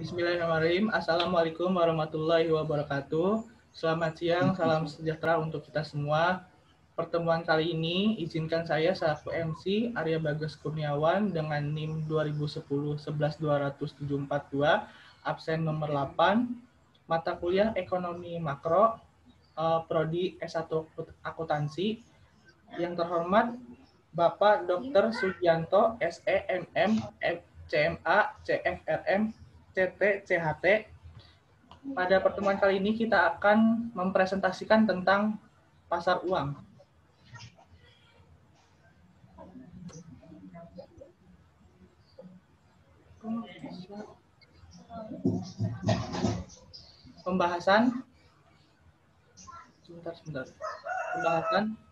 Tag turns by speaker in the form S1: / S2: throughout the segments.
S1: Bismillahirrahmanirrahim. Assalamualaikum warahmatullahi wabarakatuh. Selamat siang, salam sejahtera untuk kita semua. Pertemuan kali ini izinkan saya selaku MC Arya Bagas Kurniawan dengan NIM 2010-11-20742, absen nomor 8, mata kuliah Ekonomi Makro, Prodi S1 Akuntansi. Yang terhormat Bapak Dr. Sugianto, SE, MM, CMA, CFRM, CT, CHT. Pada pertemuan kali ini kita akan mempresentasikan tentang pasar uang. Pembahasan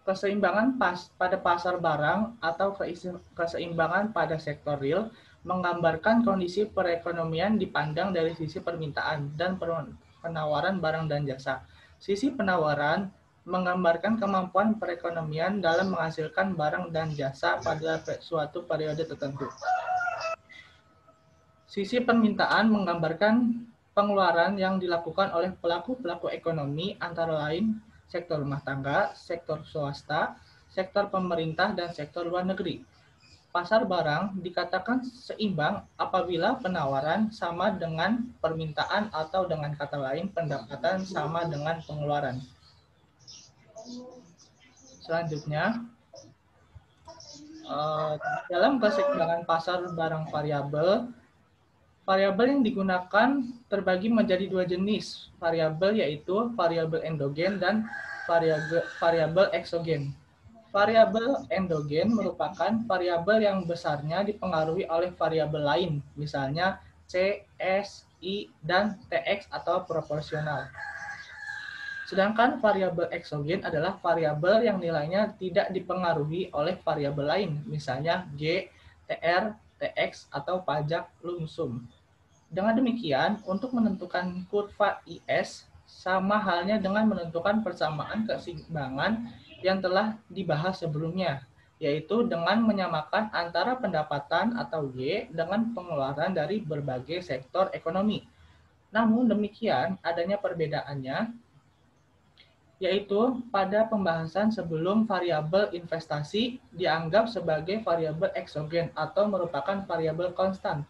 S1: keseimbangan pada pasar barang atau keseimbangan pada sektor real menggambarkan kondisi perekonomian dipandang dari sisi permintaan dan penawaran barang dan jasa. Sisi penawaran menggambarkan kemampuan perekonomian dalam menghasilkan barang dan jasa pada suatu periode tertentu. Sisi permintaan menggambarkan pengeluaran yang dilakukan oleh pelaku-pelaku ekonomi antara lain sektor rumah tangga, sektor swasta, sektor pemerintah, dan sektor luar negeri. Pasar barang dikatakan seimbang apabila penawaran sama dengan permintaan atau dengan kata lain pendapatan sama dengan pengeluaran. Selanjutnya, dalam keseimbangan pasar barang variabel, variabel yang digunakan terbagi menjadi dua jenis variabel, yaitu variabel endogen dan variabel eksogen. Variabel endogen merupakan variabel yang besarnya dipengaruhi oleh variabel lain, misalnya C, S, I, dan Tx atau proporsional. Sedangkan variabel eksogen adalah variabel yang nilainya tidak dipengaruhi oleh variabel lain, misalnya G, Tr, Tx, atau pajak lumsum. Dengan demikian, untuk menentukan kurva IS, sama halnya dengan menentukan persamaan keseimbangan yang telah dibahas sebelumnya, yaitu dengan menyamakan antara pendapatan atau Y dengan pengeluaran dari berbagai sektor ekonomi. Namun demikian, adanya perbedaannya, yaitu pada pembahasan sebelum variabel investasi dianggap sebagai variabel eksogen atau merupakan variabel konstan.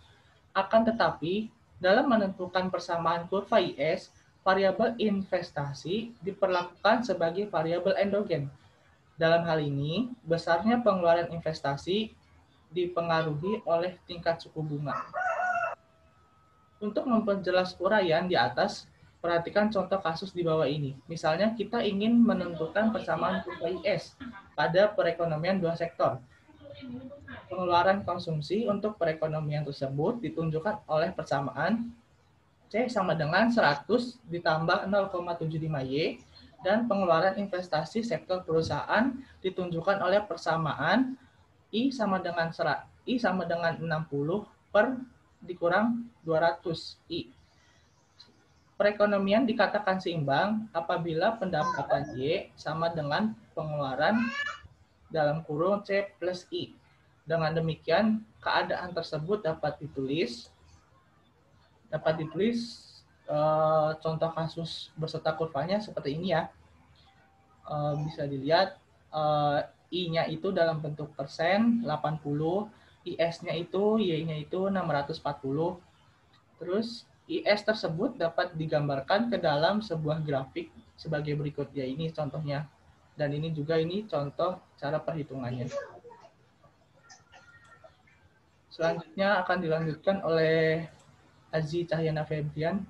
S1: Akan tetapi, dalam menentukan persamaan kurva IS, variabel investasi diperlakukan sebagai variabel endogen. Dalam hal ini, besarnya pengeluaran investasi dipengaruhi oleh tingkat suku bunga. Untuk memperjelas uraian di atas, perhatikan contoh kasus di bawah ini. Misalnya kita ingin menentukan persamaan kurva IS pada perekonomian dua sektor. Pengeluaran konsumsi untuk perekonomian tersebut ditunjukkan oleh persamaan C sama dengan 100 ditambah 0,75Y, dan pengeluaran investasi sektor perusahaan ditunjukkan oleh persamaan I sama dengan 60 per dikurang 200I. Perekonomian dikatakan seimbang apabila pendapatan Y sama dengan pengeluaran dalam kurung C plus I. Dengan demikian, keadaan tersebut dapat ditulis contoh kasus berserta kurvanya seperti ini ya. Bisa dilihat I-nya itu dalam bentuk persen 80, IS-nya itu, Y-nya itu 640. Terus IS tersebut dapat digambarkan ke dalam sebuah grafik sebagai berikut. Ya, ini contohnya. Dan ini juga contoh cara perhitungannya. Selanjutnya akan dilanjutkan oleh Aziz Cahyana Febrian.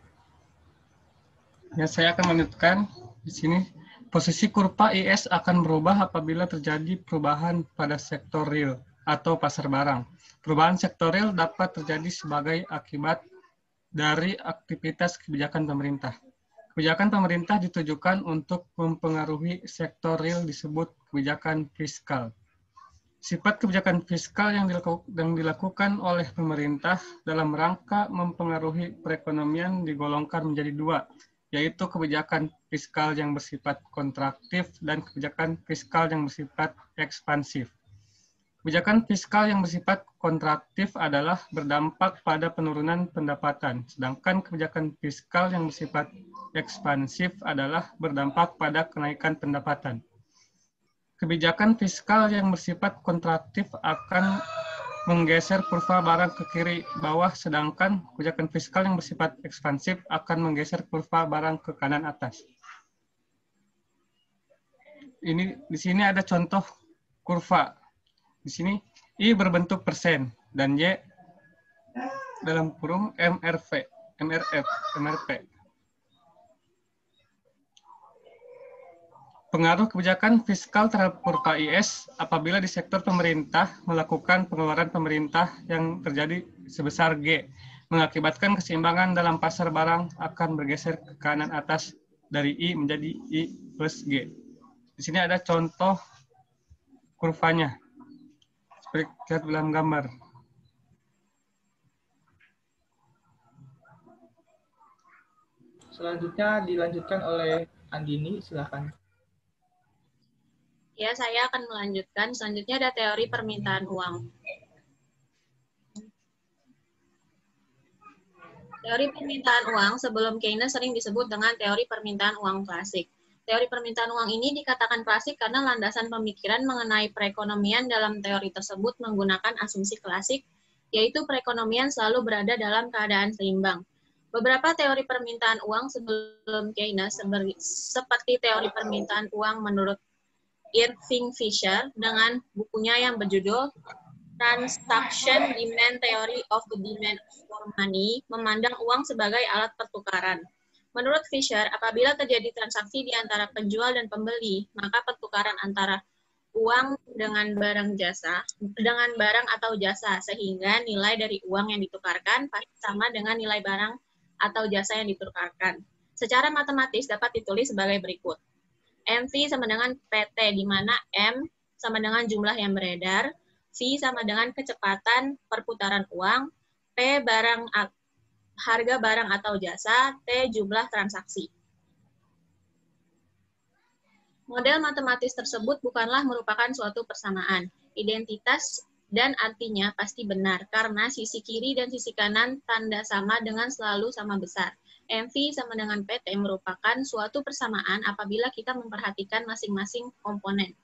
S2: Ya, saya akan melanjutkan di sini. Posisi kurva IS akan berubah apabila terjadi perubahan pada sektor real atau pasar barang. Perubahan sektor real dapat terjadi sebagai akibat dari aktivitas kebijakan pemerintah. Kebijakan pemerintah ditujukan untuk mempengaruhi sektor real disebut kebijakan fiskal. Sifat kebijakan fiskal yang dilakukan oleh pemerintah dalam rangka mempengaruhi perekonomian digolongkan menjadi dua, yaitu kebijakan fiskal yang bersifat kontraktif dan kebijakan fiskal yang bersifat ekspansif. Kebijakan fiskal yang bersifat kontraktif adalah berdampak pada penurunan pendapatan, sedangkan kebijakan fiskal yang bersifat ekspansif adalah berdampak pada kenaikan pendapatan. Kebijakan fiskal yang bersifat kontraktif akan menggeser kurva barang ke kiri bawah, sedangkan kebijakan fiskal yang bersifat ekspansif akan menggeser kurva barang ke kanan atas. Di sini ada contoh kurva. Di sini I berbentuk persen dan Y dalam kurung MRP. Pengaruh kebijakan fiskal terhadap kurva IS apabila di sektor pemerintah melakukan pengeluaran pemerintah yang terjadi sebesar G, mengakibatkan keseimbangan dalam pasar barang akan bergeser ke kanan atas dari I menjadi I plus G. Di sini ada contoh kurvanya. Seperti lihat dalam gambar.
S1: Selanjutnya dilanjutkan oleh Andini, silakan.
S3: Ya, saya akan melanjutkan. Selanjutnya ada teori permintaan uang. Teori permintaan uang sebelum Keynes sering disebut dengan teori permintaan uang klasik. Teori permintaan uang ini dikatakan klasik karena landasan pemikiran mengenai perekonomian dalam teori tersebut menggunakan asumsi klasik, yaitu perekonomian selalu berada dalam keadaan seimbang. Beberapa teori permintaan uang sebelum Keynes seperti teori permintaan uang menurut Irving Fisher dengan bukunya yang berjudul Transaction Demand Theory of the Demand for Money memandang uang sebagai alat pertukaran. Menurut Fisher, apabila terjadi transaksi di antara penjual dan pembeli, maka pertukaran antara uang dengan barang atau jasa, sehingga nilai dari uang yang ditukarkan pasti sama dengan nilai barang atau jasa yang ditukarkan. Secara matematis dapat ditulis sebagai berikut. MV sama dengan PT, di mana M sama dengan jumlah yang beredar, V sama dengan kecepatan perputaran uang, P harga barang atau jasa, T jumlah transaksi. Model matematis tersebut bukanlah merupakan suatu persamaan. Identitas dan artinya pasti benar, karena sisi kiri dan sisi kanan tanda sama dengan selalu sama besar. MV sama dengan PT merupakan suatu persamaan apabila kita memperhatikan masing-masing komponen.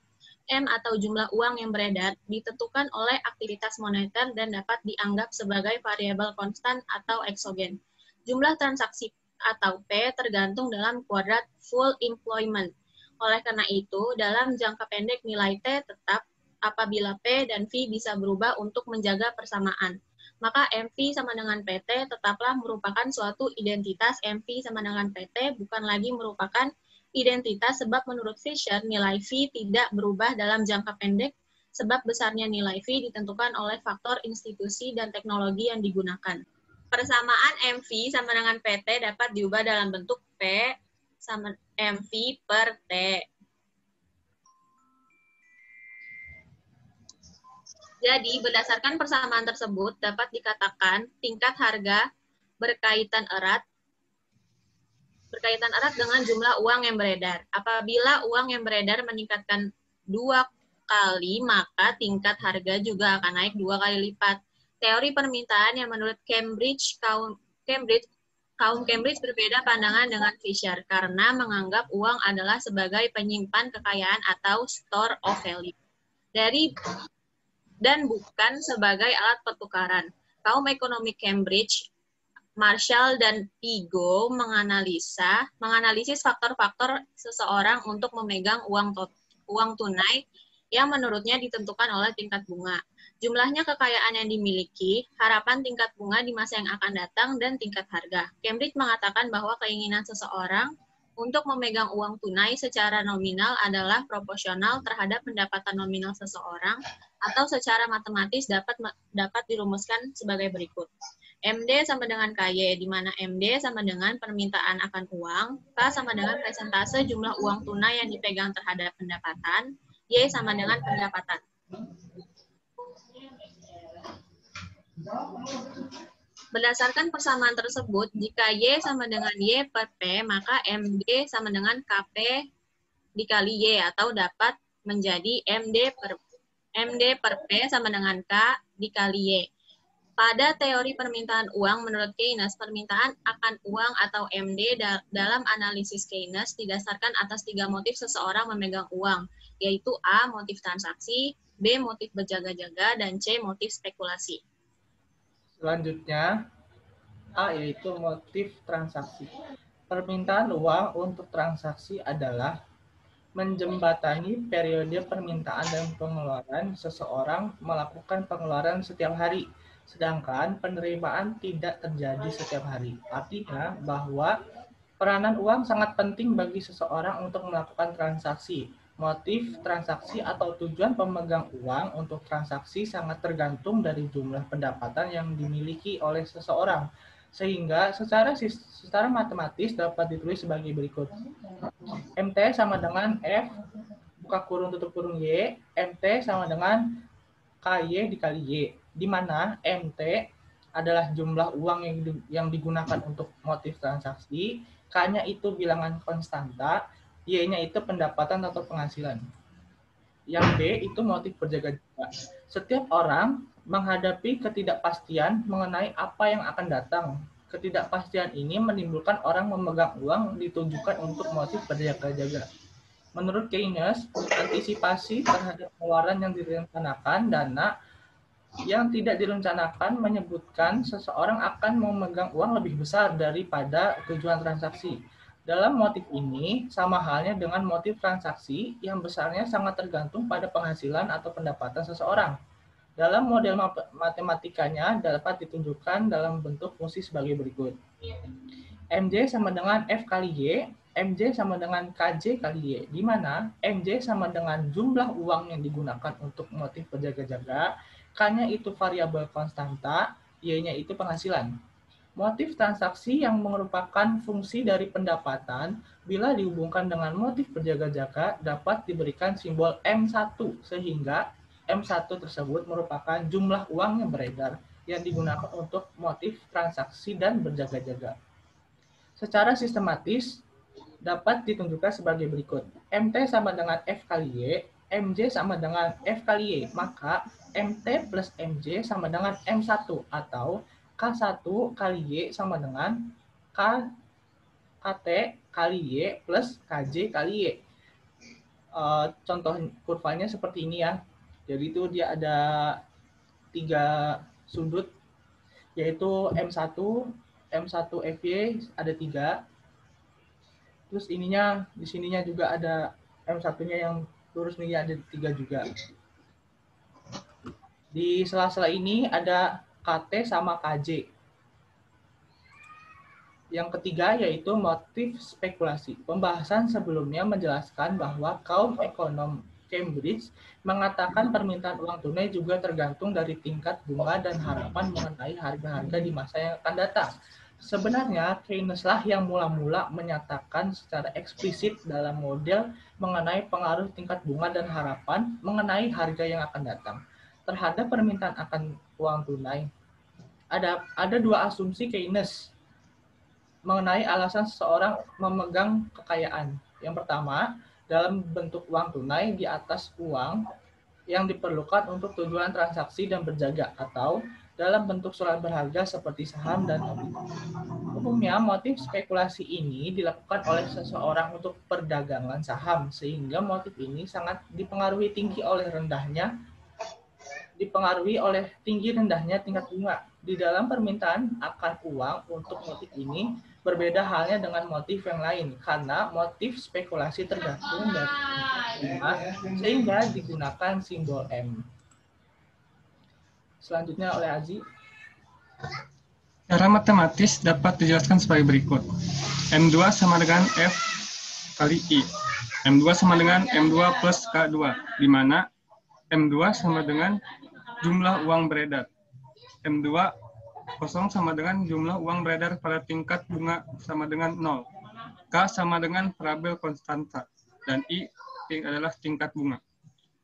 S3: M atau jumlah uang yang beredar ditentukan oleh aktivitas moneter dan dapat dianggap sebagai variabel konstan atau eksogen. Jumlah transaksi atau P tergantung dalam kuadrat full employment. Oleh karena itu, dalam jangka pendek nilai T tetap apabila P dan V bisa berubah untuk menjaga persamaan. Maka MV sama dengan PT tetaplah merupakan suatu identitas. MV sama dengan PT bukan lagi merupakan identitas sebab menurut Fisher nilai V tidak berubah dalam jangka pendek sebab besarnya nilai V ditentukan oleh faktor institusi dan teknologi yang digunakan. Persamaan MV sama dengan PT dapat diubah dalam bentuk P sama MV per T. Jadi berdasarkan persamaan tersebut dapat dikatakan tingkat harga berkaitan erat dengan jumlah uang yang beredar. Apabila uang yang beredar meningkatkan 2 kali, maka tingkat harga juga akan naik 2 kali lipat. Teori permintaan yang menurut kaum Cambridge berbeda pandangan dengan Fisher karena menganggap uang adalah sebagai penyimpan kekayaan atau store of value. Dan bukan sebagai alat pertukaran. Kaum ekonomi Cambridge, Marshall dan Igo menganalisis faktor-faktor seseorang untuk memegang uang tunai yang menurutnya ditentukan oleh tingkat bunga. Jumlahnya kekayaan yang dimiliki, harapan tingkat bunga di masa yang akan datang, dan tingkat harga. Cambridge mengatakan bahwa keinginan seseorang untuk memegang uang tunai secara nominal adalah proporsional terhadap pendapatan nominal seseorang atau secara matematis dapat dirumuskan sebagai berikut. MD sama dengan KY, di mana MD sama dengan permintaan akan uang, K sama dengan persentase jumlah uang tunai yang dipegang terhadap pendapatan, Y sama dengan pendapatan. Berdasarkan persamaan tersebut, jika Y sama dengan Y per P, maka MD sama dengan KP dikali Y, atau dapat menjadi MD per MD per P sama dengan K dikali Y. Pada teori permintaan uang, menurut Keynes, permintaan akan uang atau MD dalam analisis Keynes didasarkan atas 3 motif seseorang memegang uang, yaitu A. motif transaksi, B. motif berjaga-jaga, dan C. motif spekulasi.
S1: Selanjutnya, A yaitu motif transaksi. Permintaan uang untuk transaksi adalah menjembatani periode permintaan dan pengeluaran seseorang melakukan pengeluaran setiap hari, sedangkan penerimaan tidak terjadi setiap hari. Artinya bahwa peranan uang sangat penting bagi seseorang untuk melakukan transaksi. Motif transaksi atau tujuan pemegang uang untuk transaksi sangat tergantung dari jumlah pendapatan yang dimiliki oleh seseorang. Sehingga secara matematis dapat ditulis sebagai berikut. MT sama dengan F buka kurung tutup kurung Y, MT sama dengan KY dikali Y, di mana MT adalah jumlah uang yang digunakan untuk motif transaksi, K-nya itu bilangan konstanta, Y-nya itu pendapatan atau penghasilan. Yang B itu motif berjaga-jaga. Setiap orang menghadapi ketidakpastian mengenai apa yang akan datang. Ketidakpastian ini menimbulkan orang memegang uang ditujukan untuk motif berjaga-jaga. Menurut Keynes, antisipasi terhadap pengeluaran yang direncanakan dana yang tidak direncanakan menyebutkan seseorang akan memegang uang lebih besar daripada tujuan transaksi. Dalam motif ini, sama halnya dengan motif transaksi yang besarnya sangat tergantung pada penghasilan atau pendapatan seseorang. Dalam model matematikanya dapat ditunjukkan dalam bentuk fungsi sebagai berikut. MJ sama dengan F kali Y, MJ sama dengan KJ kali Y, di mana MJ sama dengan jumlah uang yang digunakan untuk motif berjaga-jaga, K-nya itu variabel konstanta, Y-nya itu penghasilan. Motif transaksi yang merupakan fungsi dari pendapatan bila dihubungkan dengan motif berjaga-jaga dapat diberikan simbol M1 sehingga M1 tersebut merupakan jumlah uang yang beredar yang digunakan untuk motif transaksi dan berjaga-jaga. Secara sistematis dapat ditunjukkan sebagai berikut. MT sama dengan F kali Y, MJ sama dengan F kali Y, maka MT plus MJ sama dengan M1 atau K1 kali Y sama dengan KT kali Y plus KJ kali Y. Contoh kurvanya seperti ini ya. Jadi itu dia ada 3 sudut, yaitu M1, M1 FY ada 3. Terus ininya, di sininya juga ada M1-nya yang lurus nih ada 3 juga. Di sela-sela ini ada KT sama KJ. Yang ketiga yaitu motif spekulasi. Pembahasan sebelumnya menjelaskan bahwa kaum ekonom Cambridge mengatakan permintaan uang tunai juga tergantung dari tingkat bunga dan harapan mengenai harga-harga di masa yang akan datang. Sebenarnya Keynes lah yang mula-mula menyatakan secara eksplisit dalam model mengenai pengaruh tingkat bunga dan harapan mengenai harga yang akan datang terhadap permintaan akan uang tunai. Ada 2 asumsi Keynes mengenai alasan seseorang memegang kekayaan. Yang pertama, dalam bentuk uang tunai di atas uang yang diperlukan untuk tujuan transaksi dan berjaga, atau dalam bentuk surat berharga seperti saham dan obligasi. Umumnya, motif spekulasi ini dilakukan oleh seseorang untuk perdagangan saham, sehingga motif ini sangat dipengaruhi tinggi rendahnya tingkat bunga. Di dalam permintaan akan uang untuk motif ini berbeda halnya dengan motif yang lain, karena motif spekulasi tergantung dari bunga sehingga digunakan simbol M. Selanjutnya oleh Aziz.
S2: Secara matematis dapat dijelaskan sebagai berikut. M2 sama dengan F kali I. M2 sama dengan M2 plus K2, di mana M2 sama dengan jumlah uang beredar. M2 kosong sama dengan jumlah uang beredar pada tingkat bunga sama dengan 0. K sama dengan variabel konstanta. Dan I adalah tingkat bunga.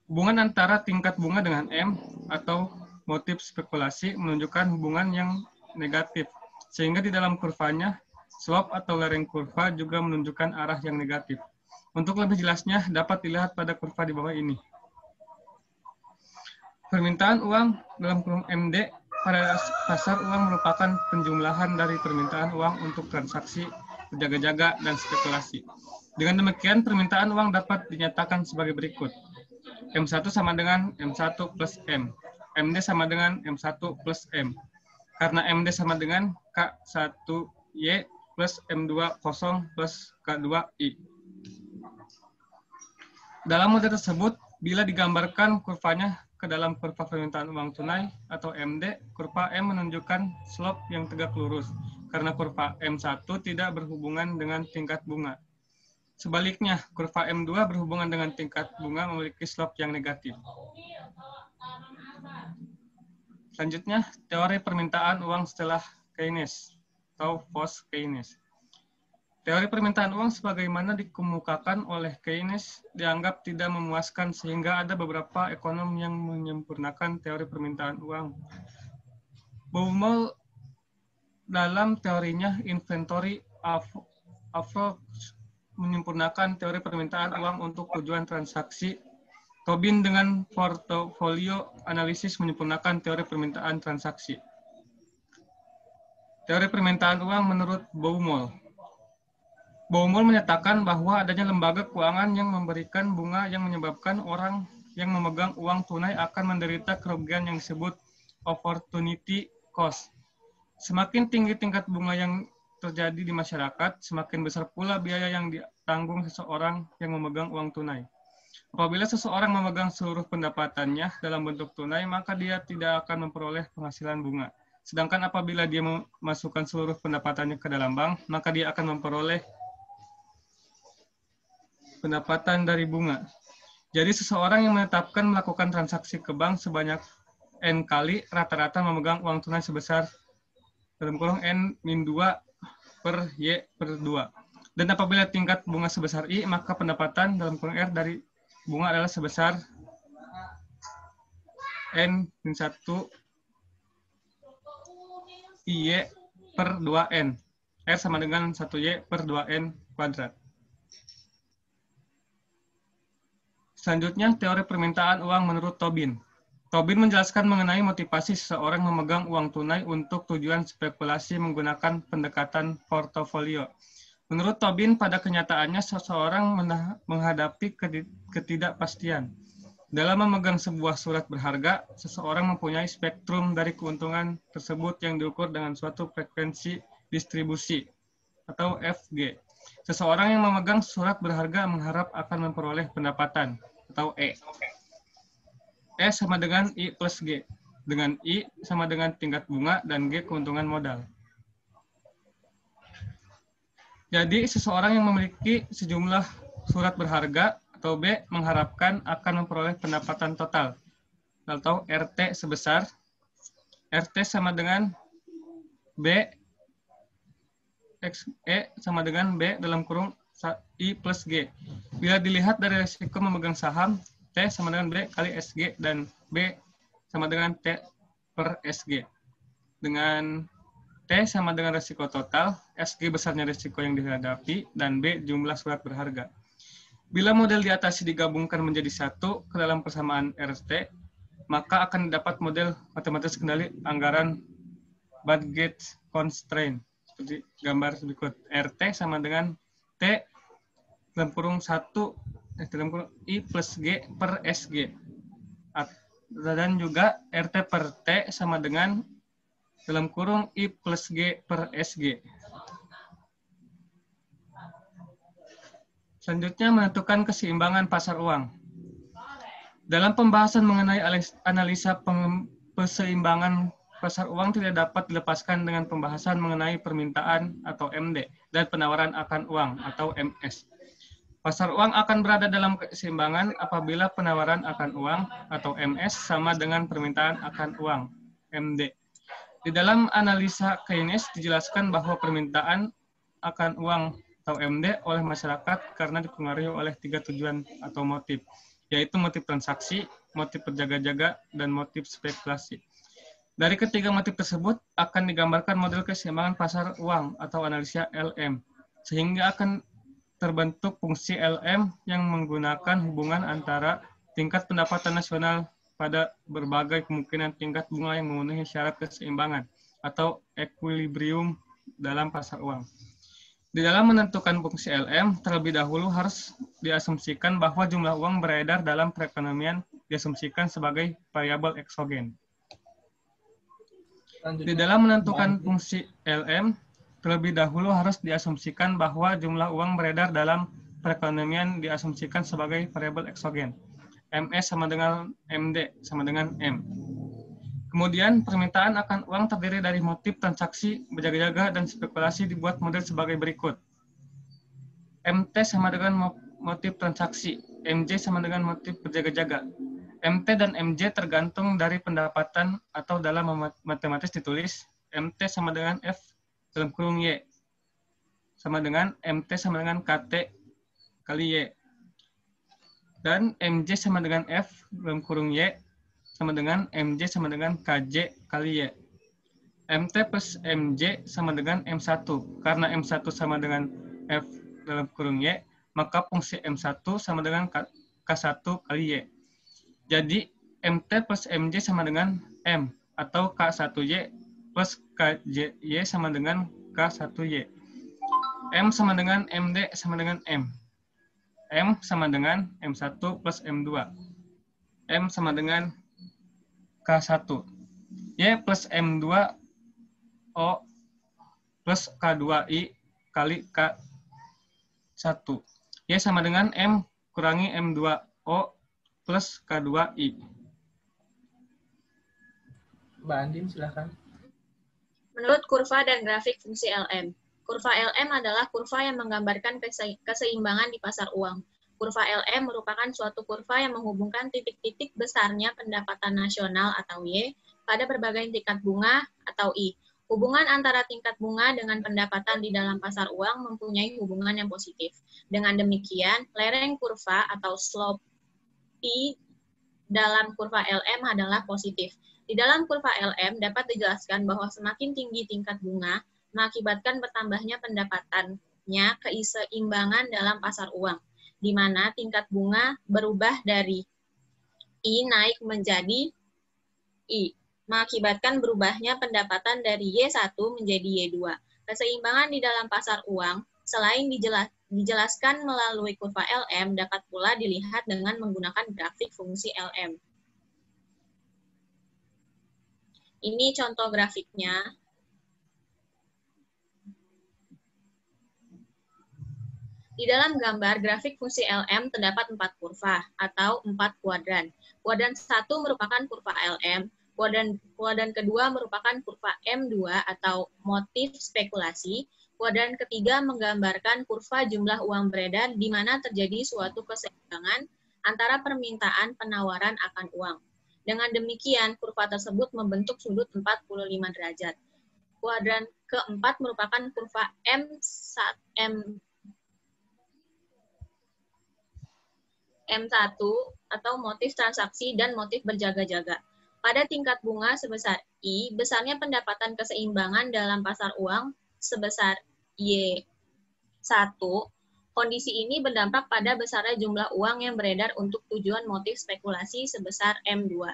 S2: Hubungan antara tingkat bunga dengan M atau motif spekulasi menunjukkan hubungan yang negatif. Sehingga di dalam kurvanya, slope atau lereng kurva juga menunjukkan arah yang negatif. Untuk lebih jelasnya, dapat dilihat pada kurva di bawah ini. Permintaan uang dalam kurung MD pada pasar uang merupakan penjumlahan dari permintaan uang untuk transaksi, berjaga-jaga, dan spekulasi. Dengan demikian, permintaan uang dapat dinyatakan sebagai berikut. M1 sama dengan M1 plus M. MD sama dengan M1 plus M. Karena MD sama dengan K1Y plus M2 kosong plus K2I. Dalam model tersebut, bila digambarkan kurvanya ke dalam kurva permintaan uang tunai atau MD, kurva M menunjukkan slope yang tegak lurus, karena kurva M1 tidak berhubungan dengan tingkat bunga. Sebaliknya, kurva M2 berhubungan dengan tingkat bunga memiliki slope yang negatif. Selanjutnya, teori permintaan uang setelah Keynes atau post-Keynes. Teori permintaan uang sebagaimana dikemukakan oleh Keynes dianggap tidak memuaskan sehingga ada beberapa ekonom yang menyempurnakan teori permintaan uang. Baumol dalam teorinya Inventory Approach menyempurnakan teori permintaan uang untuk tujuan transaksi. Tobin dengan portofolio analisis menyempurnakan teori permintaan transaksi. Teori permintaan uang menurut Baumol. Baumol menyatakan bahwa adanya lembaga keuangan yang memberikan bunga yang menyebabkan orang yang memegang uang tunai akan menderita kerugian yang disebut opportunity cost. Semakin tinggi tingkat bunga yang terjadi di masyarakat, semakin besar pula biaya yang ditanggung seseorang yang memegang uang tunai. Apabila seseorang memegang seluruh pendapatannya dalam bentuk tunai, maka dia tidak akan memperoleh penghasilan bunga. Sedangkan apabila dia memasukkan seluruh pendapatannya ke dalam bank, maka dia akan memperoleh pendapatan dari bunga. Jadi seseorang yang menetapkan melakukan transaksi ke bank sebanyak N kali rata-rata memegang uang tunai sebesar dalam kurung N-2 per Y per 2. Dan apabila tingkat bunga sebesar I, maka pendapatan dalam kurung R dari bunga adalah sebesar N-1 IY per 2N. R sama dengan 1Y per 2N kuadrat. Selanjutnya, teori permintaan uang menurut Tobin. Tobin menjelaskan mengenai motivasi seseorang memegang uang tunai untuk tujuan spekulasi menggunakan pendekatan portofolio. Menurut Tobin, pada kenyataannya seseorang menghadapi ketidakpastian. Dalam memegang sebuah surat berharga, seseorang mempunyai spektrum dari keuntungan tersebut yang diukur dengan suatu frekuensi distribusi atau FG. Seseorang yang memegang surat berharga mengharap akan memperoleh pendapatan atau E. E sama dengan I plus G. Dengan I sama dengan tingkat bunga dan G keuntungan modal. Jadi seseorang yang memiliki sejumlah surat berharga atau B mengharapkan akan memperoleh pendapatan total atau RT sebesar RT sama dengan B X E sama dengan B dalam kurung I plus G. Bila dilihat dari risiko memegang saham, T sama dengan B kali SG dan B sama dengan T per SG. Dengan T sama dengan risiko total, SG besarnya risiko yang dihadapi, dan B jumlah surat berharga. Bila model di atas digabungkan menjadi satu ke dalam persamaan RT, maka akan dapat model matematis kendali anggaran budget constraint. Seperti gambar berikut. RT sama dengan T dalam kurung 1 dalam kurung I plus G per SG. Dan juga RT per T sama dengan dalam kurung I plus G per SG. Selanjutnya menentukan keseimbangan pasar uang. Dalam pembahasan mengenai analisa keseimbangan pasar uang tidak dapat dilepaskan dengan pembahasan mengenai permintaan atau MD dan penawaran akan uang atau MS. Pasar uang akan berada dalam keseimbangan apabila penawaran akan uang atau MS sama dengan permintaan akan uang MD. Di dalam analisa Keynes dijelaskan bahwa permintaan akan uang atau MD oleh masyarakat karena dipengaruhi oleh 3 tujuan atau motif, yaitu motif transaksi, motif berjaga-jaga, dan motif spekulasi. Dari ketiga motif tersebut akan digambarkan model keseimbangan pasar uang atau analisa LM, sehingga akan terbentuk fungsi LM yang menggunakan hubungan antara tingkat pendapatan nasional pada berbagai kemungkinan tingkat bunga yang memenuhi syarat keseimbangan atau equilibrium dalam pasar uang. Di dalam menentukan fungsi LM, terlebih dahulu harus diasumsikan bahwa jumlah uang beredar dalam perekonomian diasumsikan sebagai variabel eksogen. Di dalam menentukan fungsi LM, terlebih dahulu harus diasumsikan bahwa jumlah uang beredar dalam perekonomian diasumsikan sebagai variabel eksogen. MS sama dengan MD sama dengan M. Kemudian permintaan akan uang terdiri dari motif transaksi, berjaga-jaga, dan spekulasi dibuat model sebagai berikut. MT sama dengan motif transaksi, MJ sama dengan motif berjaga-jaga. MT dan MJ tergantung dari pendapatan atau dalam matematis ditulis MT sama dengan F dalam kurung Y sama dengan MT sama dengan KT kali Y. Dan MJ sama dengan F dalam kurung Y sama dengan MJ sama dengan KJ kali Y. MT plus MJ sama dengan M1. Karena M1 sama dengan F dalam kurung Y, maka fungsi M1 sama dengan K1 kali Y. Jadi, MT plus MJ sama dengan M, atau K1Y plus KJ sama dengan K1Y. M sama dengan MD sama dengan M. M sama dengan M1 plus M2. M sama dengan K1. Y plus M2 O plus K2I kali K1. Y sama dengan M kurangi M2O plus K2I.
S1: Mbak Andin, silakan.
S3: Menurut kurva dan grafik fungsi LM. Kurva LM adalah kurva yang menggambarkan keseimbangan di pasar uang. Kurva LM merupakan suatu kurva yang menghubungkan titik-titik besarnya pendapatan nasional atau Y pada berbagai tingkat bunga atau I. Hubungan antara tingkat bunga dengan pendapatan di dalam pasar uang mempunyai hubungan yang positif. Dengan demikian, lereng kurva atau slope I dalam kurva LM adalah positif. Di dalam kurva LM dapat dijelaskan bahwa semakin tinggi tingkat bunga mengakibatkan bertambahnya pendapatannya keseimbangan dalam pasar uang, di mana tingkat bunga berubah dari I naik menjadi I, mengakibatkan berubahnya pendapatan dari Y1 menjadi Y2. Keseimbangan di dalam pasar uang, selain dijelaskan melalui kurva LM, dapat pula dilihat dengan menggunakan grafik fungsi LM. Ini contoh grafiknya. Di dalam gambar grafik fungsi LM terdapat 4 kurva atau 4 kuadran. Kuadran 1 merupakan kurva LM, kuadran kedua merupakan kurva M2 atau motif spekulasi, kuadran ketiga menggambarkan kurva jumlah uang beredar di mana terjadi suatu keseimbangan antara permintaan penawaran akan uang. Dengan demikian, kurva tersebut membentuk sudut 45 derajat. Kuadran keempat merupakan kurva M1 atau motif transaksi dan motif berjaga-jaga. Pada tingkat bunga sebesar I, besarnya pendapatan keseimbangan dalam pasar uang sebesar Y1, kondisi ini berdampak pada besarnya jumlah uang yang beredar untuk tujuan motif spekulasi sebesar M2.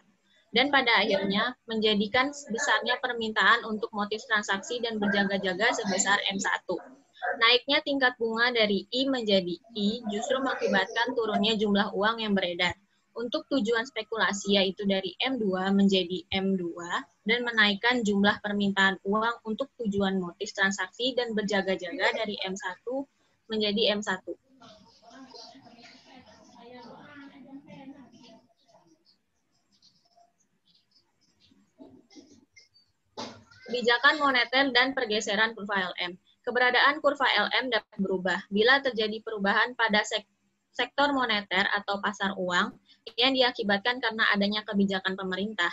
S3: Dan pada akhirnya menjadikan besarnya permintaan untuk motif transaksi dan berjaga-jaga sebesar M1. Naiknya tingkat bunga dari I menjadi I justru mengakibatkan turunnya jumlah uang yang beredar untuk tujuan spekulasi, yaitu dari M2 menjadi M2, dan menaikkan jumlah permintaan uang untuk tujuan motif transaksi dan berjaga-jaga dari M1 menjadi M1. Kebijakan moneter dan pergeseran kurva LM. Keberadaan kurva LM dapat berubah bila terjadi perubahan pada sektor moneter atau pasar uang yang diakibatkan karena adanya kebijakan pemerintah.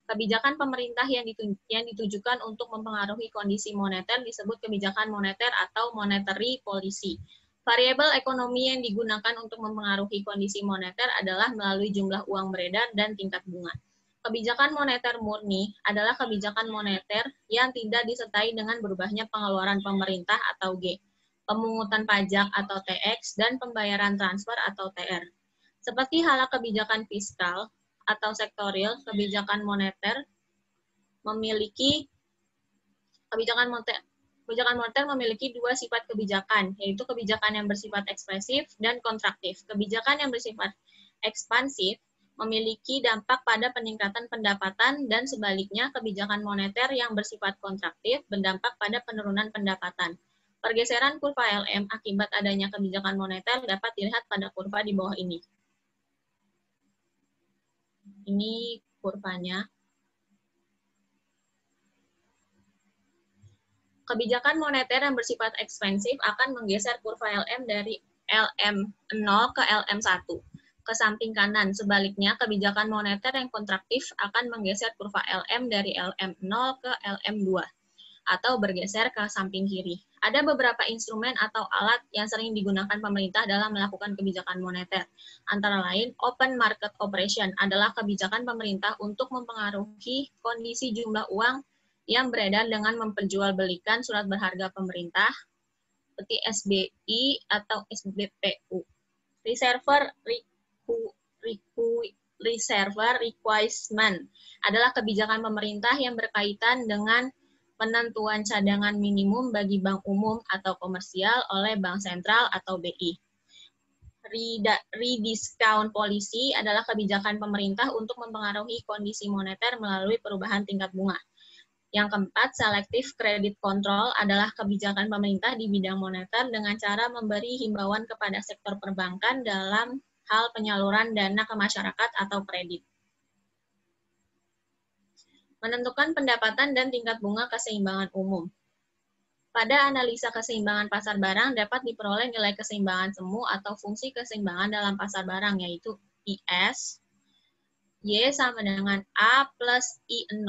S3: Kebijakan pemerintah yang ditujukan untuk mempengaruhi kondisi moneter disebut kebijakan moneter atau monetary policy. Variabel ekonomi yang digunakan untuk mempengaruhi kondisi moneter adalah melalui jumlah uang beredar dan tingkat bunga. Kebijakan moneter murni adalah kebijakan moneter yang tidak disertai dengan berubahnya pengeluaran pemerintah atau G, pemungutan pajak atau TX, dan pembayaran transfer atau TR. Seperti halnya kebijakan fiskal atau sektorial, kebijakan moneter memiliki dua sifat kebijakan, yaitu kebijakan yang bersifat ekspresif dan kontraktif. Kebijakan yang bersifat ekspansif memiliki dampak pada peningkatan pendapatan dan sebaliknya kebijakan moneter yang bersifat kontraktif berdampak pada penurunan pendapatan. Pergeseran kurva LM akibat adanya kebijakan moneter dapat dilihat pada kurva di bawah ini. Ini kurvanya. Kebijakan moneter yang bersifat ekspansif akan menggeser kurva LM dari LM0 ke LM1 ke samping kanan. Sebaliknya, kebijakan moneter yang kontraktif akan menggeser kurva LM dari LM0 ke LM2 atau bergeser ke samping kiri. Ada beberapa instrumen atau alat yang sering digunakan pemerintah dalam melakukan kebijakan moneter. Antara lain, open market operation adalah kebijakan pemerintah untuk mempengaruhi kondisi jumlah uang yang beredar dengan memperjualbelikan surat berharga pemerintah seperti SBI atau SBPU. Reserve requirement adalah kebijakan pemerintah yang berkaitan dengan penentuan cadangan minimum bagi bank umum atau komersial oleh bank sentral atau BI. Rediscount policy adalah kebijakan pemerintah untuk mempengaruhi kondisi moneter melalui perubahan tingkat bunga. Yang keempat, selective credit control adalah kebijakan pemerintah di bidang moneter dengan cara memberi himbauan kepada sektor perbankan dalam hal penyaluran dana ke masyarakat atau kredit. Menentukan pendapatan dan tingkat bunga keseimbangan umum. Pada analisa keseimbangan pasar barang dapat diperoleh nilai keseimbangan semu atau fungsi keseimbangan dalam pasar barang, yaitu IS, Y sama dengan A plus I0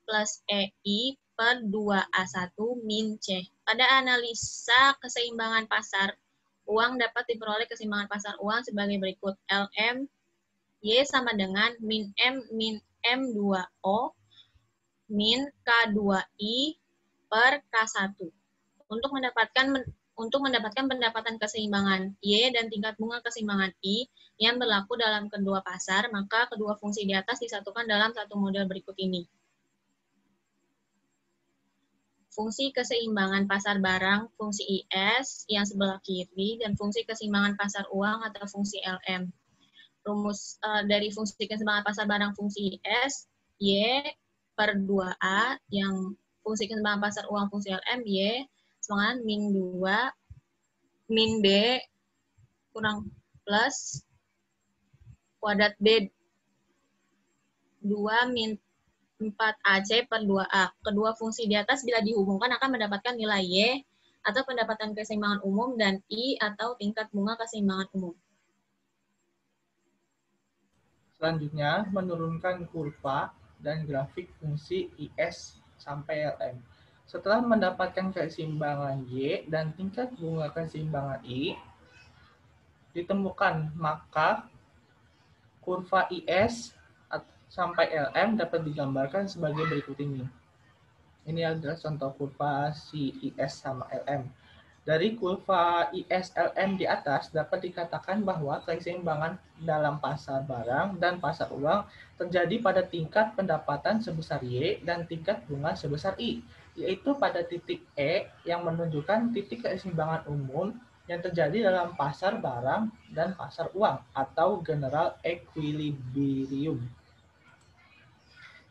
S3: plus EI per 2A1 min C. Pada analisa keseimbangan pasar uang dapat diperoleh keseimbangan pasar uang sebagai berikut. LM Y sama dengan min M2O min K2I per K1. Untuk mendapatkan pendapatan keseimbangan Y dan tingkat bunga keseimbangan I yang berlaku dalam kedua pasar, maka kedua fungsi di atas disatukan dalam satu model berikut ini. Fungsi keseimbangan pasar barang, fungsi IS yang sebelah kiri, dan fungsi keseimbangan pasar uang atau fungsi LM. Rumus dari fungsi keseimbangan pasar barang fungsi IS, Y per 2A, yang fungsi keseimbangan pasar uang fungsi LM, Y sama min 2 min B kurang plus kuadrat B 2 min 4AC per 2A. Kedua fungsi di atas bila dihubungkan akan mendapatkan nilai Y atau pendapatan keseimbangan umum dan I atau tingkat bunga keseimbangan umum.
S1: Selanjutnya, menurunkan kurva dan grafik fungsi IS sampai LM. Setelah mendapatkan keseimbangan Y dan tingkat bunga keseimbangan I ditemukan, maka kurva IS sampai LM dapat digambarkan sebagai berikut ini. Ini adalah contoh kurva si IS sama LM. Dari kurva IS LM di atas dapat dikatakan bahwa keseimbangan dalam pasar barang dan pasar uang terjadi pada tingkat pendapatan sebesar Y dan tingkat bunga sebesar I, yaitu pada titik E yang menunjukkan titik keseimbangan umum yang terjadi dalam pasar barang dan pasar uang atau general equilibrium.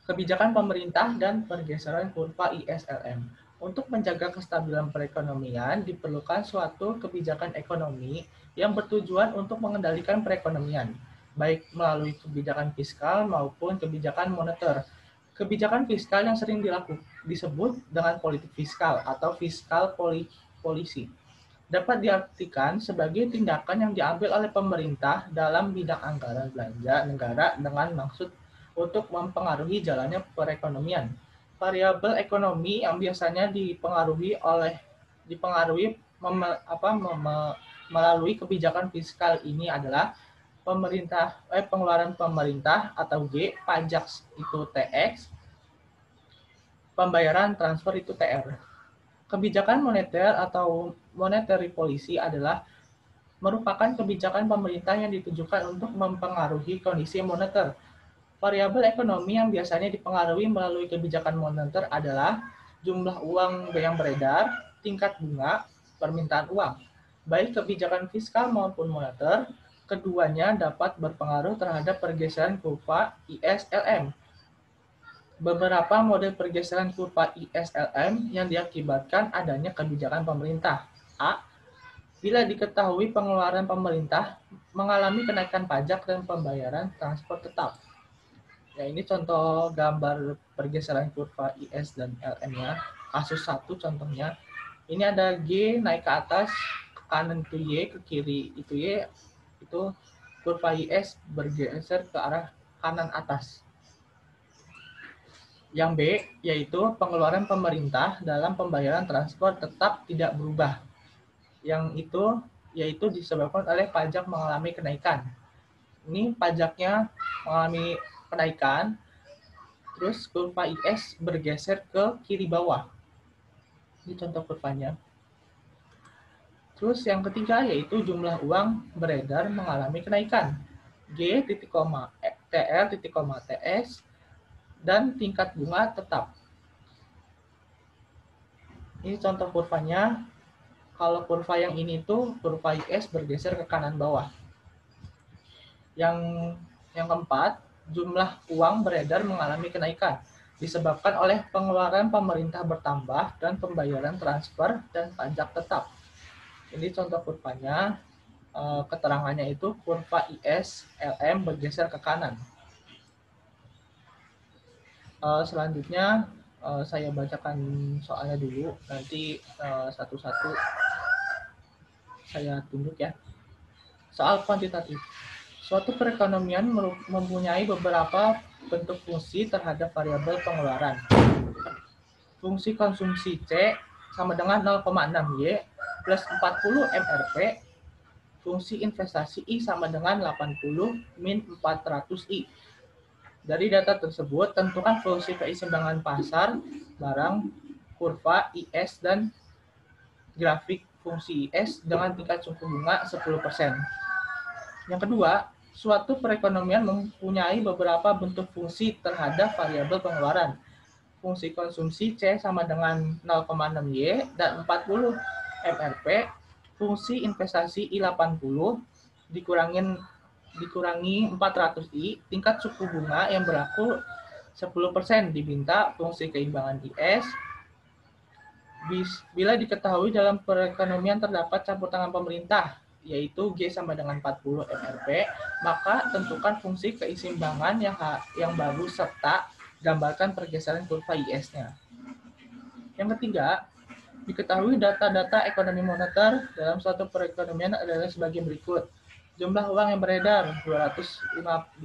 S1: Kebijakan pemerintah dan pergeseran kurva ISLM. Untuk menjaga kestabilan perekonomian, diperlukan suatu kebijakan ekonomi yang bertujuan untuk mengendalikan perekonomian, baik melalui kebijakan fiskal maupun kebijakan moneter. Kebijakan fiskal yang sering disebut dengan politik fiskal atau fiskal policy dapat diartikan sebagai tindakan yang diambil oleh pemerintah dalam bidang anggaran belanja negara dengan maksud untuk mempengaruhi jalannya perekonomian. Variabel ekonomi yang biasanya melalui kebijakan fiskal ini adalah pengeluaran pemerintah atau G, pajak itu TX, pembayaran transfer itu TR. Kebijakan moneter atau monetary policy adalah merupakan kebijakan pemerintah yang ditujukan untuk mempengaruhi kondisi moneter. Variabel ekonomi yang biasanya dipengaruhi melalui kebijakan moneter adalah jumlah uang yang beredar, tingkat bunga, permintaan uang. Baik kebijakan fiskal maupun moneter, keduanya dapat berpengaruh terhadap pergeseran kurva ISLM. Beberapa model pergeseran kurva ISLM yang diakibatkan adanya kebijakan pemerintah. A. Bila diketahui pengeluaran pemerintah mengalami kenaikan pajak dan pembayaran transport tetap. Ya, ini contoh gambar pergeseran kurva IS dan LM-nya. Kasus 1 contohnya. Ini ada G naik ke atas, ke kanan itu Y, ke kiri itu Y. Itu kurva IS bergeser ke arah kanan atas. Yang B, yaitu pengeluaran pemerintah dalam pembayaran transport tetap tidak berubah. Yang itu yaitu disebabkan oleh pajak mengalami kenaikan. Ini pajaknya mengalami kenaikan, terus kurva IS bergeser ke kiri bawah. Ini contoh kurvanya. Terus yang ketiga yaitu jumlah uang beredar mengalami kenaikan. G titik koma TL titik koma TS dan tingkat bunga tetap. Ini contoh kurvanya. Kalau kurva yang ini tuh kurva IS bergeser ke kanan bawah. Yang keempat, jumlah uang beredar mengalami kenaikan disebabkan oleh pengeluaran pemerintah bertambah dan pembayaran transfer dan pajak tetap. Ini contoh kurvanya. Keterangannya itu kurva IS LM bergeser ke kanan. Selanjutnya saya bacakan soalnya dulu, nanti satu-satu saya tunjuk ya. Soal kuantitatif. Suatu perekonomian mempunyai beberapa bentuk fungsi terhadap variabel pengeluaran. Fungsi konsumsi C sama dengan 0,6 Y plus 40 MRP. Fungsi investasi I sama dengan 80 min 400 I. Dari data tersebut, tentukan fungsi keseimbangan pasar barang, kurva IS, dan grafik fungsi IS dengan tingkat suku bunga 10%. Yang kedua, suatu perekonomian mempunyai beberapa bentuk fungsi terhadap variabel pengeluaran. Fungsi konsumsi C sama dengan 0,6 Y dan 40 MRP. Fungsi investasi I80 dikurangi 400 I, tingkat suku bunga yang berlaku 10% diminta fungsi keimbangan IS. Bila diketahui dalam perekonomian terdapat campur tangan pemerintah, yaitu G sama dengan 40 MRP, maka tentukan fungsi keseimbangan yang baru serta gambarkan pergeseran kurva IS-nya. Yang ketiga, diketahui data-data ekonomi moneter dalam suatu perekonomian adalah sebagai berikut. Jumlah uang yang beredar 200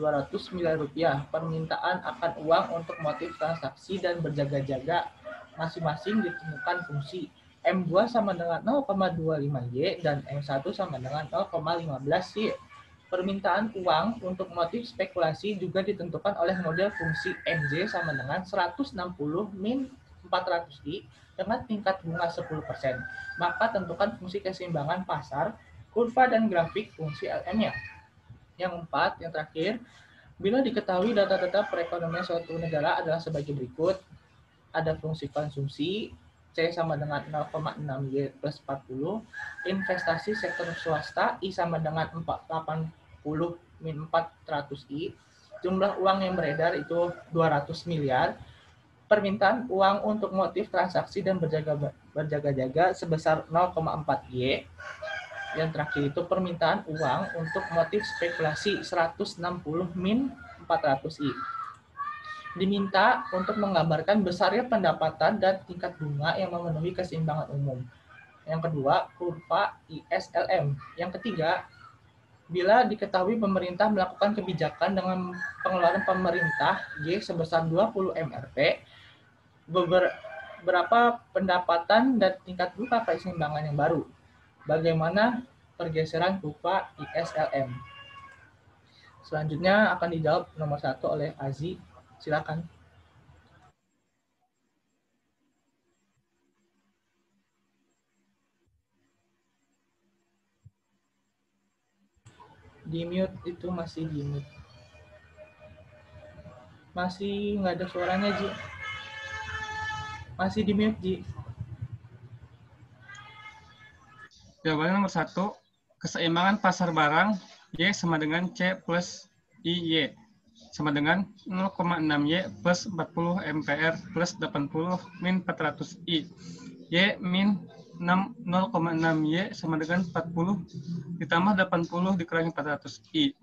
S1: miliar rupiah. Permintaan akan uang untuk motif transaksi dan berjaga-jaga masing-masing ditemukan fungsi. M2 sama dengan 0,25 Y dan M1 sama dengan 0,15 Y. Permintaan uang untuk motif spekulasi juga ditentukan oleh model fungsi MJ sama dengan 160 min 400 I dengan tingkat bunga 10%. Maka tentukan fungsi keseimbangan pasar, kurva dan grafik fungsi LM-nya. Yang keempat, yang terakhir, bila diketahui data-data perekonomian suatu negara adalah sebagai berikut. Ada fungsi konsumsi, C sama dengan 0,6 Y plus 40, investasi sektor swasta, I sama dengan 80 min 400 I, jumlah uang yang beredar itu 200 miliar, permintaan uang untuk motif transaksi dan berjaga-jaga sebesar 0,4 Y. Yang terakhir itu permintaan uang untuk motif spekulasi 160 min 400 I. Diminta untuk menggambarkan besarnya pendapatan dan tingkat bunga yang memenuhi keseimbangan umum. Yang kedua, kurva ISLM. Yang ketiga, bila diketahui pemerintah melakukan kebijakan dengan pengeluaran pemerintah G sebesar 20 MRP, beberapa pendapatan dan tingkat bunga keseimbangan yang baru. Bagaimana pergeseran kurva ISLM? Selanjutnya akan dijawab nomor 1 oleh Azi. Silakan. Di mute itu masih di mute. Masih nggak ada suaranya, Ji. Masih di mute, Ji.
S2: Jawabannya nomor 1, keseimbangan pasar barang Y sama dengan C plus IY sama dengan 0,6Y plus 40 MPR plus 80 min 400 I. Y min 0,6Y sama dengan 40 ditambah 80 dikurangi 400 I.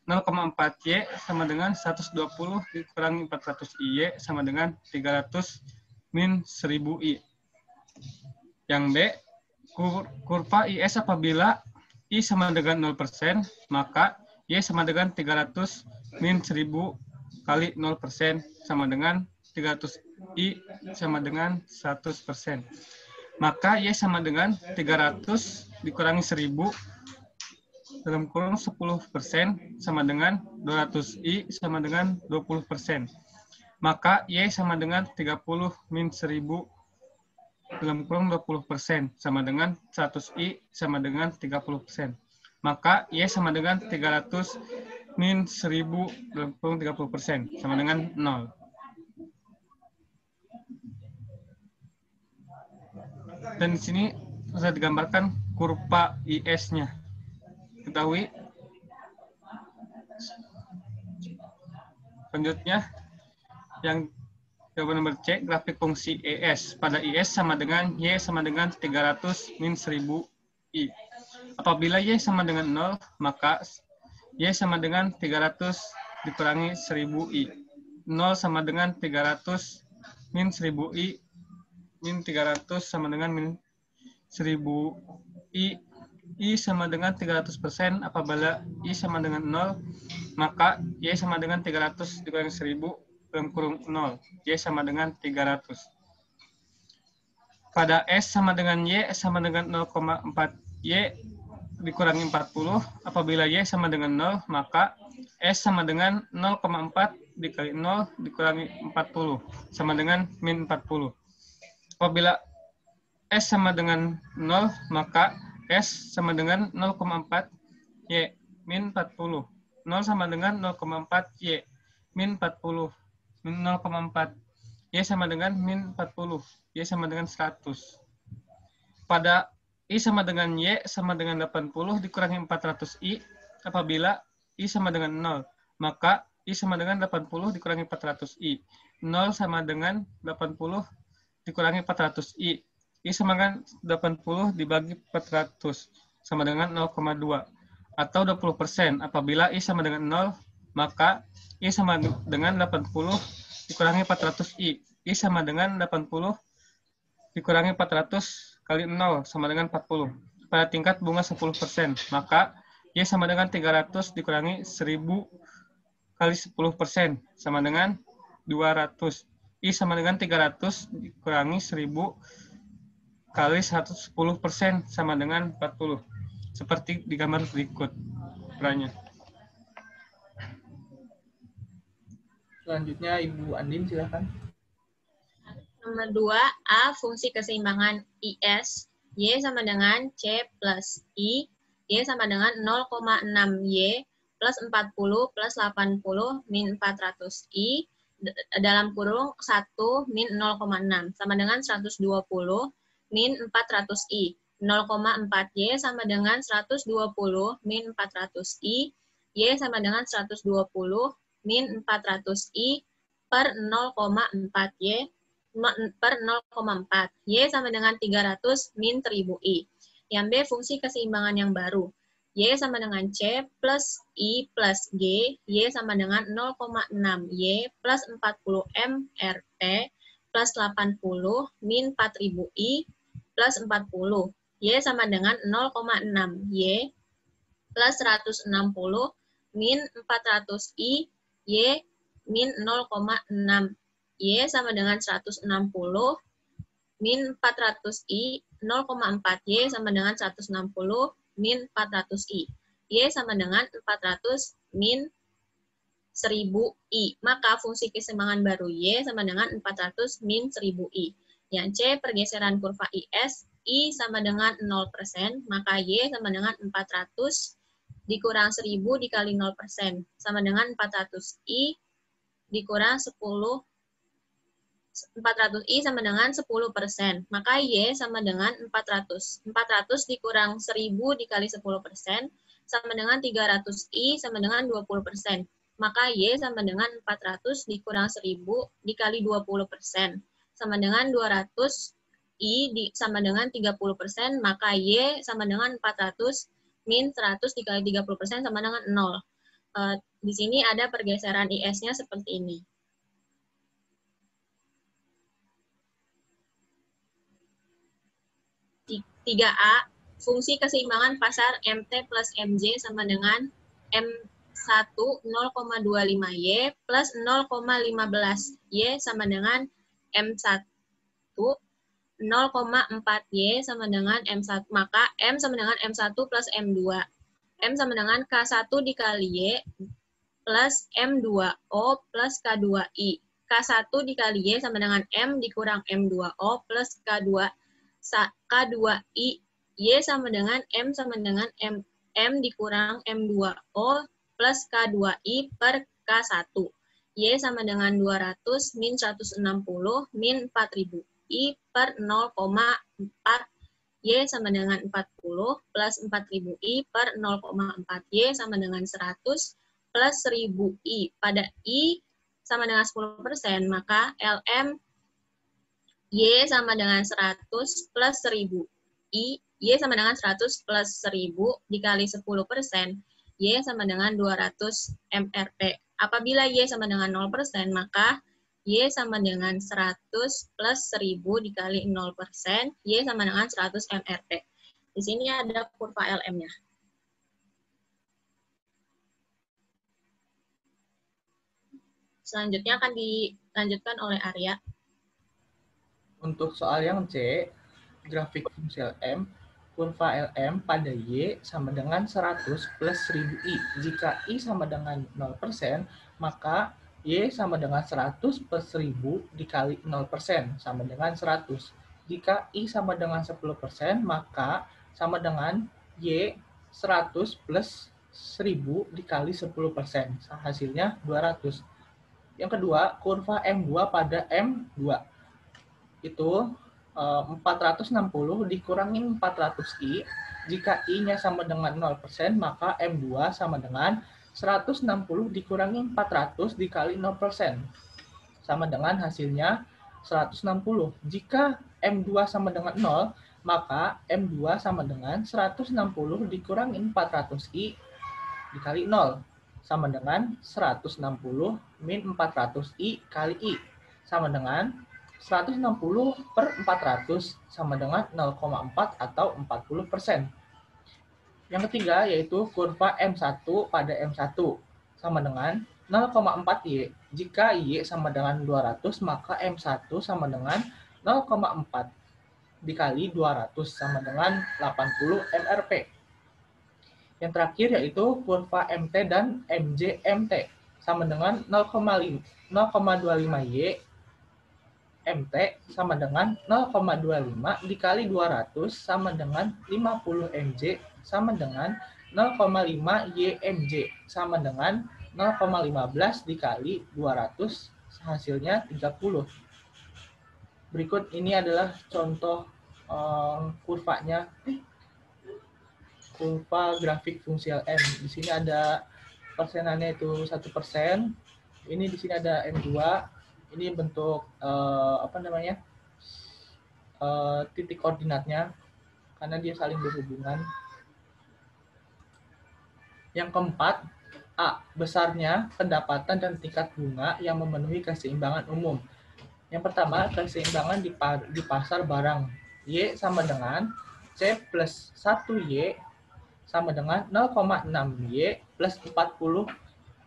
S2: 0,4Y sama dengan 120 dikurangi 400 IY sama dengan 300 min 1000 I. Yang B, kurva IS apabila I sama dengan 0%, maka Y sama dengan 300 min 1000 kali 0% sama dengan 300 I sama dengan 100%. Maka Y sama dengan 300 dikurangi 1000 dalam kurung 10% sama dengan 200 I sama dengan 20%. Maka Y sama dengan 30 min 1000 dalam kurung 20% sama dengan 100 I sama dengan 30%. Maka Y sama dengan 300 min 1000 dalam kurung 30% sama dengan 0. Dan di sini sudah digambarkan kurva IS-nya. Ketahui. Selanjutnya, yang jawaban nomor C, grafik fungsi ES. Pada IS sama dengan Y sama dengan 300 min 1000 I. Apabila Y sama dengan 0, maka Y sama dengan 300 dikurangi 1000 I. 0 sama dengan 300 min 1000 I. Min 300 sama dengan min 1000 I. I sama dengan 300%. Apabila I sama dengan 0, maka Y sama dengan 300 dikurangi 1000 dalam kurung 0. Y sama dengan 300. Pada S sama dengan Y sama dengan 0,4 Y dikurangi 40. Apabila Y sama dengan 0, maka S sama dengan 0,4 dikali 0 dikurangi 40. Sama dengan min 40. Apabila S sama dengan 0, maka S sama dengan 0,4 Y min 40. 0 sama dengan 0,4 Y min 40. Min 0,4. Y sama dengan min 40. Y sama dengan 100. Pada I sama dengan Y sama dengan 80 dikurangi 400 I. Apabila I sama dengan 0, maka I sama dengan 80 dikurangi 400 I. 0 sama dengan 80 dikurangi 400 I. I sama dengan 80 dibagi 400 sama dengan 0,2 atau 20%. Apabila I sama dengan 0, maka I sama dengan 80 dikurangi 400 I. I sama dengan 80 dikurangi 400 kali 0 sama dengan 40. Pada tingkat bunga 10%, maka Y sama dengan 300 dikurangi 1000 kali 10% sama dengan 200. I sama dengan 300 dikurangi 1000 kali 110% sama dengan 40. Seperti di gambar berikut. Perannya.
S1: Selanjutnya Ibu Andin, silakan.
S3: Nomor 2, A, fungsi keseimbangan IS, Y sama dengan C plus I, Y sama dengan 0,6Y plus 40 plus 80 min 400 I, dalam kurung 1 min 0,6, sama dengan 120 min 400 I. 0,4Y sama dengan 120 min 400 I, Y sama dengan 120 min 400 I per 0,4Y per 0,4. Y sama dengan 300 min 1000 I. Yang B, fungsi keseimbangan yang baru. Y sama dengan C plus I plus G. Y sama dengan 0,6 Y plus 40 M RP plus 80 min 4000 I plus 40. Y sama dengan 0,6 Y plus 160 min 400 I. Y min 0,6. Y sama dengan 160 min 400 I, 0,4 Y sama dengan 160 min 400 I. Y sama dengan 400 min 1000 I. Maka fungsi keseimbangan baru Y sama dengan 400 min 1000 I. Yang C, pergeseran kurva IS, I sama dengan 0%, maka Y sama dengan 400 dikurang 1000 dikali 0%, sama dengan 400 I dikurang 400i sama dengan 10%. Maka Y sama dengan 400. 400 dikurang 1000 dikali 10% sama dengan 300i sama dengan 20%. Maka Y sama dengan 400 dikurang 1000 dikali 20% sama dengan 200i sama dengan 30%. Maka Y sama dengan 400 min 100 dikali 30% sama dengan 0. Di sini ada pergeseran IS-nya seperti ini. 3A, fungsi keseimbangan pasar MT plus MJ sama dengan M1 0,25Y plus 0,15Y sama dengan M1 0,4Y sama dengan M1. Maka M sama dengan M1 plus M2. M sama dengan K1 dikali Y plus M2O plus K2I. K1 dikali Y sama dengan M dikurang M2O plus K2I, Y sama dengan M sama dengan M dikurang M2O plus K2I per K1. Y sama dengan 200 min 160 min 4000. I per 0,4. Y sama dengan 40 plus 4000I per 0,4. Y sama dengan 100 plus 1000I. Pada I sama dengan 10%, maka LM Y sama dengan 100 plus 1000. Y sama dengan 100 plus 1000 dikali 10%. Y sama dengan 200 mRP. Apabila Y sama dengan 0%, maka Y sama dengan 100 plus 1000 dikali 0%. Y sama dengan 100 mRP. Di sini ada kurva LM-nya. Selanjutnya akan dilanjutkan oleh Arya.
S1: Untuk soal yang C, grafik fungsi LM, kurva LM pada Y sama dengan 100 plus 1000I. Jika I sama dengan 0%, maka Y sama dengan 100 plus 1000 dikali 0% sama dengan 100. Jika I sama dengan 10%, maka sama dengan Y 100 plus 1000 dikali 10%. Hasilnya 200. Yang kedua, kurva M2 pada M2. Itu 460 dikurangin 400i. Jika i-nya sama dengan 0%, maka M2 sama dengan 160 dikurangi 400 dikali 0%. Sama dengan hasilnya 160. Jika M2 sama dengan 0, maka M2 sama dengan 160 dikurangi 400i dikali 0. Sama dengan 160 min 400i kali i. Sama dengan 160 per 400 sama dengan 0,4 atau 40%. Yang ketiga yaitu kurva M1 pada M1 sama dengan 0,4Y. Jika Y sama dengan 200, maka M1 sama dengan 0,4 dikali 200 sama dengan 80 mRP. Yang terakhir yaitu kurva MT dan MJ-MT sama dengan 0,25Y. MT sama dengan 0,25 dikali 200 sama dengan 50 MJ sama dengan 0,5 YMJ sama dengan 0,15 dikali 200 hasilnya 30. Berikut ini adalah contoh kurvanya. Kurva grafik fungsi LM. Di sini ada persenannya itu 1%. Ini di sini ada M2. Ini bentuk titik koordinatnya karena dia saling berhubungan. Yang keempat, A. Besarnya pendapatan dan tingkat bunga yang memenuhi keseimbangan umum. Yang pertama, keseimbangan di pasar barang. Y sama dengan C plus 1Y sama dengan 0,6Y plus 40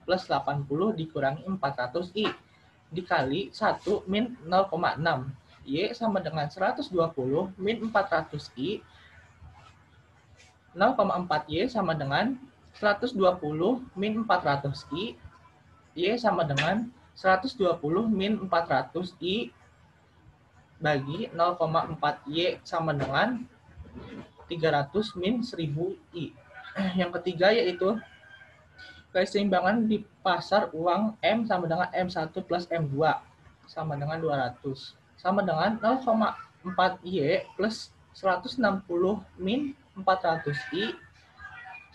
S1: plus 80 dikurangi 400I. Dikali 1 min 0,6. Y sama dengan 120 min 400I. 0,4Y sama dengan 120 min 400I. Y sama dengan 120 min 400I bagi 0,4Y sama dengan 300 min 1000I. Yang ketiga yaitu Keseimbangan di pasar uang M sama dengan M1 plus M2 sama dengan 200. Sama dengan 0,4Y plus 160 min 400I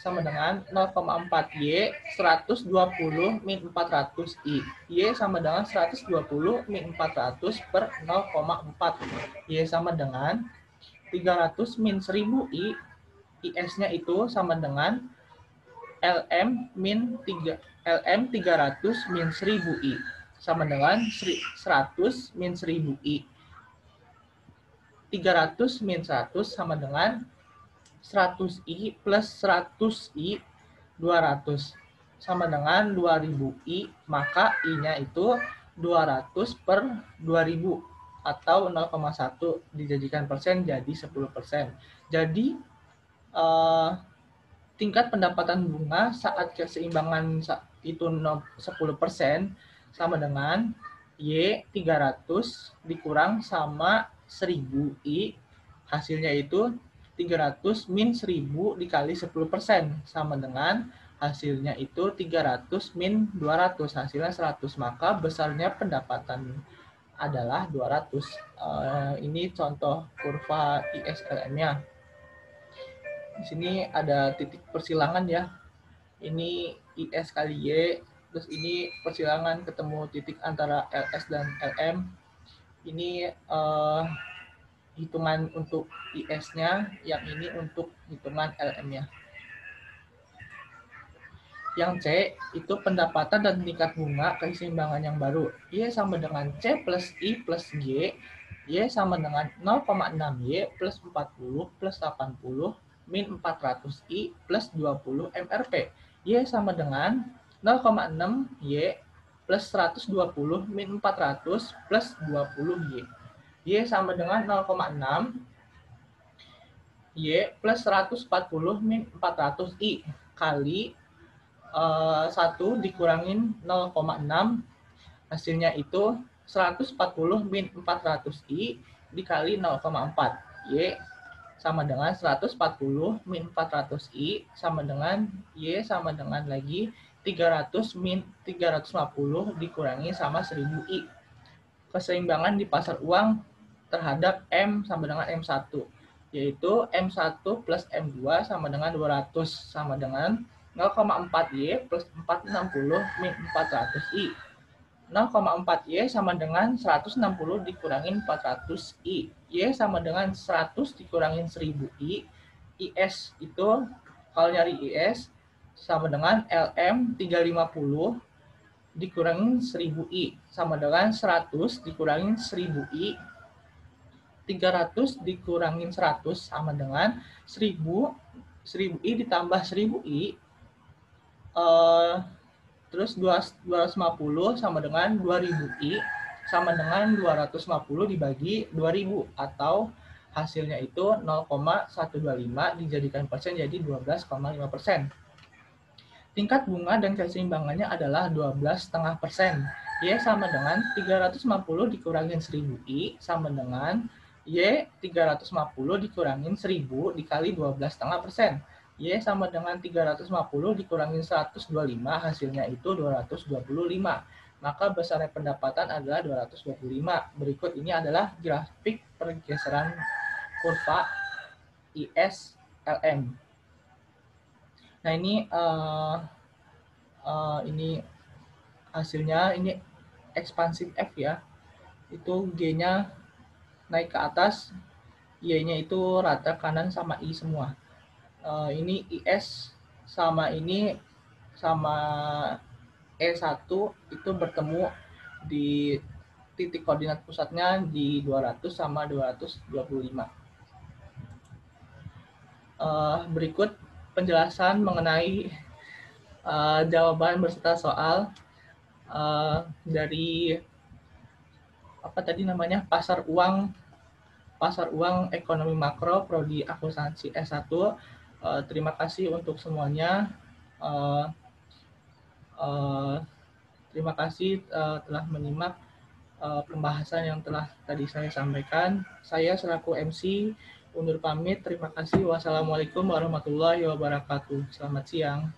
S1: sama dengan 0,4Y 120 min 400I. Y sama dengan 120 min 400 per 0,4. Y sama dengan 300 min 1000I. IS-nya itu sama dengan LM 300 min 1000I sama dengan 100 min 1000I. 300 min 100 sama dengan 100I plus 100I 200 sama dengan 2000I, maka I-nya itu 200 per 2000 atau 0,1 dijadikan persen jadi 10%. Jadi tingkat pendapatan bunga saat keseimbangan itu 10% sama dengan Y 300 dikurang sama 1000I, hasilnya itu 300 min 1000 dikali 10% sama dengan hasilnya itu 300 min 200, hasilnya 100, maka besarnya pendapatan adalah 200. Ini contoh kurva ISLM-nya. Di sini ada titik persilangan ya. Ini IS kali Y, terus ini persilangan ketemu titik antara LS dan LM. Ini hitungan untuk IS-nya, yang ini untuk hitungan LM-nya. Yang C itu pendapatan dan tingkat bunga keseimbangan yang baru. Y sama dengan C plus I plus G. Y sama dengan 0,6Y plus 40 plus 80 min 400I plus 20 MRP. Y sama dengan 0,6Y plus 120 min 400 plus 20Y. Y sama dengan 0,6 Y plus 140 min 400I kali 1 dikurangin 0,6, hasilnya itu 140 min 400I dikali 0,4. Y sama dengan 140 min 400I sama dengan Y sama dengan lagi 300 min 350 dikurangi sama 1000I. Keseimbangan di pasar uang terhadap M sama dengan M1, yaitu M1 plus M2 sama dengan 200 sama dengan 0,4Y plus 460 min 400I. 0,4Y sama dengan 160 dikurangin 400I. Y sama dengan 100 dikurangin 1000I. IS itu, kalau nyari IS, sama dengan LM 350 dikurangin 1000I. Sama dengan 100 dikurangin 1000I. 300 dikurangin 100 sama dengan 1000. 1000I ditambah 1000I. Terus 250 sama dengan 2000I sama dengan 250 dibagi 2000 atau hasilnya itu 0,125 dijadikan persen jadi 12,5%. Tingkat bunga dan keseimbangannya adalah 12,5%. Y sama dengan 350 dikurangin 1000I sama dengan Y 350 dikurangin 1000 dikali 12,5%. Y sama dengan 350 dikurangin 125, hasilnya itu 225. Maka besarnya pendapatan adalah 225. Berikut ini adalah grafik pergeseran kurva ISLM. Nah ini hasilnya, ini ekspansif F ya. Itu G-nya naik ke atas, Y-nya itu rata kanan sama I semua. Ini IS sama ini sama E1 itu bertemu di titik koordinat pusatnya di 200 sama 225. Berikut penjelasan mengenai jawaban beserta soal dari apa tadi namanya pasar uang ekonomi makro prodi akuntansi S1. Terima kasih untuk semuanya. Terima kasih telah menyimak pembahasan yang telah tadi saya sampaikan. Saya selaku MC undur pamit. Terima kasih. Wassalamualaikum warahmatullahi wabarakatuh. Selamat siang.